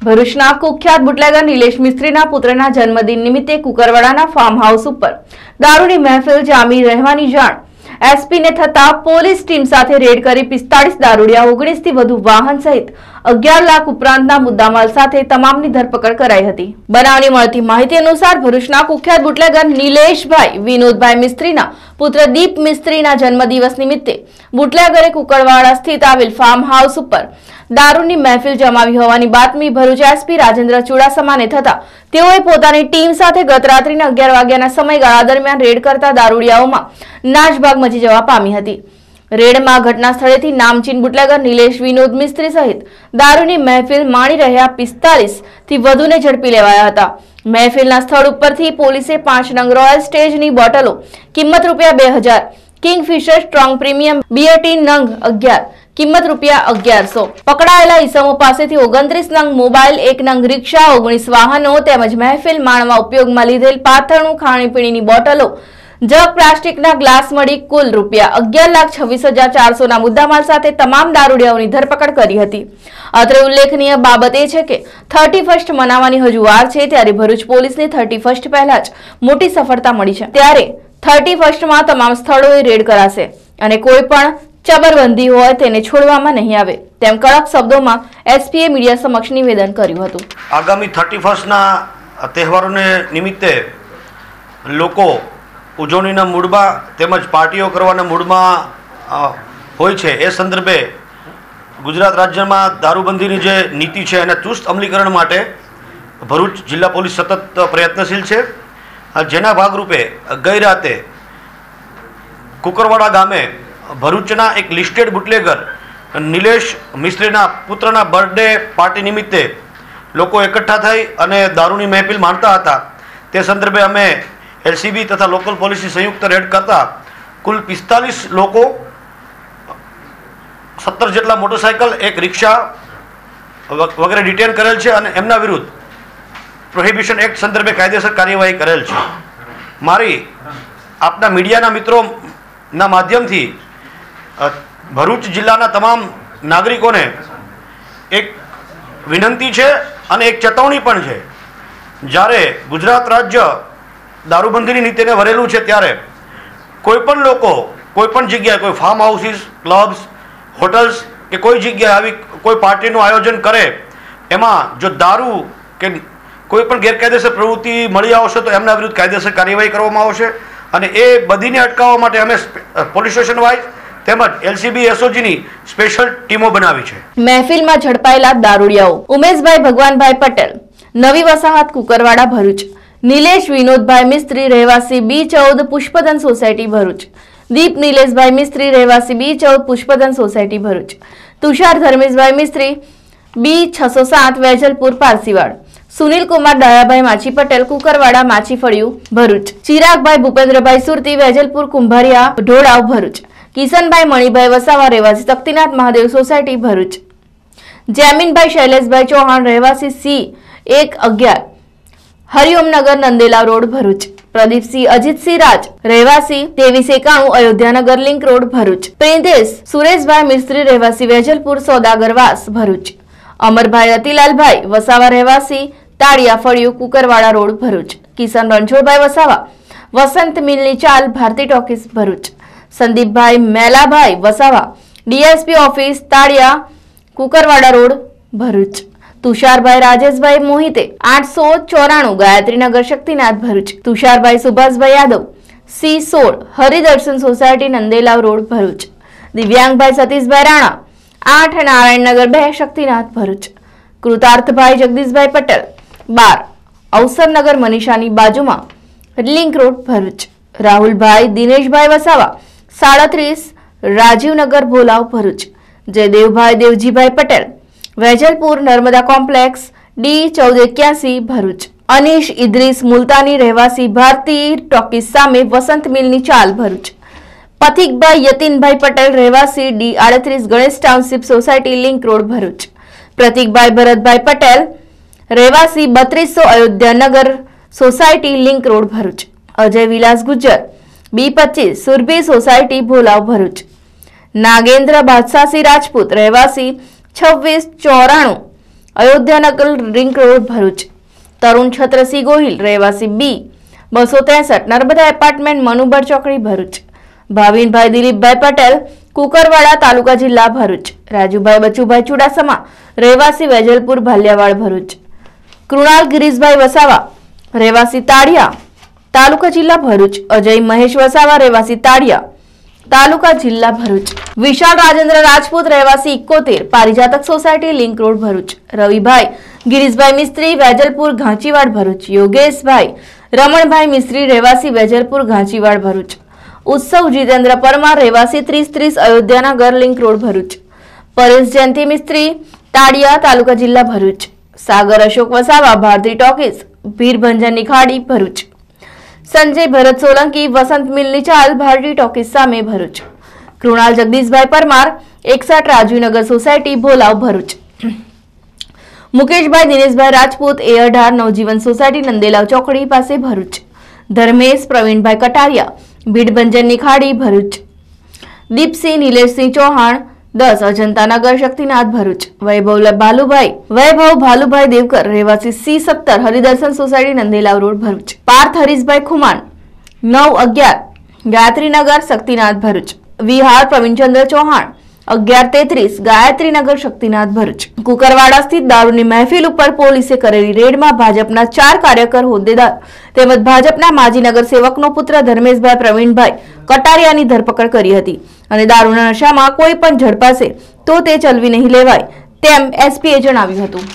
ભરૂચના કુખ્યાત બુટલેગર નિલેશ મિસ્ત્રીના પુત્રના જન્મદિન નિમિત્તે કુકરવાડાના ફાર્મ હાઉસ ઉપર દારૂની મહેફિલ જામી રહેવાની જાણ એસપીને થતા પોલીસ ટીમ સાથે રેડ કરી 45 દારૂડિયા 19 થી વધુ વાહન સહિત 11 લાખ ઉપરાંતના મુદ્દામાલ સાથે તમામની ધરપકડ કરાઈ હતી। બનાવની મળતી માહિતી અનુસાર ભરૂચના કુખ્યાત બુટલેગર નિલેશભાઈ વિનોદભાઈ મિસ્ત્રીના પુત્ર દીપ મિસ્ત્રીના જન્મદિવસ નિમિત્તે બુટલેગરે કુકરવાડા સ્થિત આવેલ ફાર્મ હાઉસ ઉપર દારૂની મહેફિલ જમાવી હોવાની બાતમી ભરૂચ એસપી રાજેન્દ્ર ચુડાસમાને થતા તેઓએ પોતાની ટીમ સાથે ગત રાત્રિના 11 વાગ્યાના સમયગાળા દરમિયાન રેડ કરતા દારૂડિયાઓમાં નાસભાગ મચી જવા પામી હતી। રેડમાં ઘટના સ્થળેથી નામચીન બુટલેગર નિલેશ વિનોદ મિસ્ત્રી સહિત દારૂની મહેફિલ માણી રહ્યા 45 થી વધુને ઝડપી લેવાયા હતા। મહેફિલના સ્થળ ઉપરથી પોલીસે 5 નંગ રોયલ સ્ટેજની બોટલો કિંમત ₹2000, Kingfisher strong premium beer tin નંગ 11 કિંમત ₹1100, પકડાયેલા ઈસમો પાસેથી 29 નંગ મોબાઈલ, 1 નંગ રિક્ષા, 19 વાહનો તેમજ મહેફિલ માણવા ઉપયોગમાં લીધેલ પાથરણું ખાણીપીણીની બોટલો, જગ પ્લાસ્ટિકના ગ્લાસ મળી કુલ ₹11,26,400 ના મુદ્દામાલ સાથે તમામ દારૂડિયાઓની ધરપકડ કરી હતી। અત્રે ઉલ્લેખનીય બાબત એ છે કે 31st મનાવવાની હજુ વાર છે, ત્યારે ભરૂચ પોલીસને 31st પહેલા જ મોટી સફળતા મળી છે। ત્યારે 31st માં તમામ સ્થળોએ રેડ કરાશે અને કોઈ પણ ચબરબંધી હોય તેને છોડવામાં નહીં આવે તેમ કડક શબ્દોમાં એસપીએ મીડિયા સમક્ષ નિવેદન કર્યું હતું। આગામી 31st ના તહેવારોને નિમિત્તે લોકો ઉજવણીના મૂડમાં તેમજ પાર્ટીઓ કરવાના મૂડમાં હોય છે। એ સંદર્ભે ગુજરાત રાજ્યમાં દારૂબંધીની જે નીતિ છે એના ચુસ્ત અમલીકરણ માટે ભરૂચ જિલ્લા પોલીસ સતત પ્રયત્નશીલ છે। જેના ભાગરૂપે ગઈ રાતે કુકરવાડા ગામે ભરૂચના એક લિસ્ટેડ બુટલેગર નિલેશ મિસ્ત્રીના પુત્રના બર્થડે પાર્ટી નિમિત્તે લોકો એકઠા થઈ અને દારૂની મહેફિલ માણતા હતા। તે સંદર્ભે અમે એલસીબી તથા લોકલ પોલીસની સંયુક્ત રેડ કરતા કુલ 45 લોકો, 17 જેટલા મોટરસાયકલ, એક રિક્ષા વગેરે ડિટેન કરેલ છે અને એમના વિરુદ્ધ પ્રોહિબિશન એક્ટ સંદર્ભે કાયદેસર કાર્યવાહી કરેલ છે। મારી આપના મીડિયાના મિત્રોના માધ્યમથી ભરૂચ જિલ્લાના તમામ નાગરિકોને એક વિનંતી છે અને એક ચેતવણી પણ છે। જ્યારે ગુજરાત રાજ્ય દારૂબંધીની નીતિને વરેલું છે ત્યારે કોઈપણ લોકો કોઈપણ જગ્યાએ કોઈ ફાર્મ હાઉસીસ, ક્લબ્સ, હોટલ્સ કે કોઈ જગ્યાએ આવી કોઈ પાર્ટીનું આયોજન કરે એમાં જો દારૂ કે કોઈ પણ ગેરકાયદેસર પ્રવૃત્તિ મળી આવશે તો એમના વિરુદ્ધ કાયદેસર કાર્યવાહી કરવામાં આવશે અને એ બધીને અટકાવવા માટે અમે પોલીસ સ્ટેશન વાઇઝ તેમજ એલસીબી એસઓજીની સ્પેશિયલ ટીમો બનાવી છે। મહેફિલમાં ઝડપાયેલા દારૂડિયાઓ: ઉમેશભાઈ ભગવાનભાઈ પટેલ, નવી વસાહત, કુકરવાડા, ભરૂચ; નિલેશ વિનોદભાઈ મિસ્ત્રી, રહેવાસી B14 પુષ્પધન સોસાયટી, ભરૂચ; દીપ નિલેશભાઈ મિસ્ત્રી, રહેવાસી B14 પુષ્પધન સોસાયટી, ભરૂચ; તુષાર ધર્મેશભાઈ મિસ્ત્રી, B607 વેજલપુર, પારસીવાડ; સુનિલ કુમાર ડાયાભાઈ માછી પટેલ, કુકરવાડા, માછી ફળિયું, ભરૂચ; ચિરાગભાઈ ભૂપેન્દ્રભાઈ સુરતી, વેજલપુર, કુંભારિયા, ઢોળાવ, ભરૂચ; કિશનભાઈ મણિભાઈ વસાવા, રહેવાસી તકતીનાથ મહાદેવ સોસાયટી, ભરૂચ; જેમિનભાઈ શૈલેષભાઈ ચૌહાણ, રહેવાસી C111 હરિઓમનગર, નંદેલા રોડ, ભરૂચ; પ્રદીપસિંહ અજીતસિંહ રાજ, રહેવાસી 2391 અયોધ્યાનગર લિંક રોડ, ભરૂચ; પ્રિન્દેશ સુરેશભાઈ મિસ્ત્રી, રહેવાસી વેજલપુર, સોદાગરવાસ, ભરૂચ; અમરભાઈ રતિલાલભાઈ વસાવા, રહેવાસી તાળિયા ફળિયું, કુકરવાડા રોડ, ભરૂચ; કિશન રણછોડભાઈ વસાવા, વસંત મિલની ચાલ, Bharati talkies, Bharuch; Sandipbhai Melabhai Vasava, DSP office, Taliya, Kukarwada road, Bharuch; Tusharbhai Rajeshbhai Mohite, 894 Gayatrinagar, Shaktinath, Bharuch; Tusharbhai Subhashbhai Yadav, C16 Haridarshan society, Nandelav road, Bharuch; Divyangbhai Satishbhai Rana, 8 Narayannagar 2, Shaktinath, Bharuch; Krutarthbhai Jagdishbhai Patel, 12 Avsarnagar મનીષાની બાજુમાં, link road, Bharuch; Rahulbhai Dineshbhai Vasava, 37 Rajivnagar, Bholav, Bharuch; Jaydevbhai Devjibhai Patel, Vejalpur Narmada complex, D1481, Bharuch; Anish Idris મુલતાની, રહેવાસી ભારતી ટોકીસ સામે, વસંત મિલની ચાલ, ભરૂચ; પથિકભાઈ યતીનભાઈ પટેલ, રહેવાસી D38 Ganesh township society, link road, Bharuch; Pratikbhai Bharatbhai Patel, રહેવાસી 3200 Ayodhyanagar society, link road, Bharuch; Ajay Vilas Gujjar, B25 Surabhi society, Bholav, Bharuch; Nagendra Badshahsinh Rajput, રહેવાસી 2694 અયોધ્યાનગર રિંગ રોડ ભરૂચ. તરુણ છત્રસિંહ ગોહિલ રહેવાસી બી 263 નર્મદા એપાર્ટમેન્ટ મનુબર ચોકડી ભરૂચ. ભાવિનભાઈ દિલીપભાઈ પટેલ કુકરવાડા તાલુકા જિલ્લા ભરૂચ. રાજુભાઈ બચુભાઈ ચુડાસમા રહેવાસી વેજલપુર ભાલિયાવાડ ભરૂચ. કૃણાલ ગિરીશભાઈ વસાવા રહેવાસી તાળિયા તાલુકા જિલ્લા ભરૂચ. અજય મહેશ વસાવા રહેવાસી તાળિયા તાલુકા જિલ્લા ભરૂચ. વિશાલ રાજેન્દ્ર રાજપૂત રહેવાસી 71 પારિજાતક સોસાયટી લિંક રોડ ભરૂચ. રવિભાઈ ગિરીશભાઈ મિસ્ત્રી વેજલપુર ઘાંચીવાડ ભરૂચ. યોગેશભાઈ રમણભાઈ મિસ્ત્રી રહેવાસી વેજલપુર ઘાંચીવાડ ભરૂચ. ઉત્સવ જીતેન્દ્ર પરમાર રહેવાસી 3030 અયોધ્યાનગર લિંક રોડ ભરૂચ. પરેશ જયંતિ મિસ્ત્રી તાળિયા તાલુકા જિલ્લા ભરૂચ. સાગર અશોક વસાવા ભારતી ટોકીઝ ભીરભંજનની ખાડી ભરૂચ. સંજય ભરત સોલંકી વસંત મિલની ચાલ ભારતી ટોકીઝ સામે ભરૂચ. કૃણાલ જગદીશભાઈ પરમાર 61 રાજીવનગર સોસાયટી ભોલાવ ભરૂચ. મુકેશભાઈ દિનેશભાઈ રાજપૂત A18 નવજીવન સોસાયટી નંદેલાવ ચોકડી પાસે ભરૂચ. ધર્મેશ પ્રવીણભાઈ કટારિયા ભીડભંજનની ખાડી ભરૂચ. દીપસિંહ નિલેશસિંહ ચૌહાણ 10 અજંતાનગર શક્તિનાથ ભરૂચ. વૈભવ ભાલુભાઈ દેવકર રહેવાસી C17 Haridarshan society Nandelav road Bharuch. Parth Harishbhai Khuman 911 Gayatrinagar Shaktinath Bharuch. Vihar Pravinchandra Chauhan 1133 Gayatrinagar Shaktinath Bharuch. Kukarwada સ્થિત દારૂની મહેફિલ ઉપર પોલીસે કરેલી રેડમાં ભાજપના 4 કાર્યકર હોદ્દેદાર તેમજ ભાજપના માજી નગર સેવકનો પુત્ર ધર્મેશભાઈ પ્રવીણભાઈ કટારિયાની ધરપકડ કરી હતી અને દારૂના નશામાં કોઈ પણ ઝડપાશે તો તે ચલવી નહીં લેવાય તેમ એસપીએ જણાવ્યું હતું.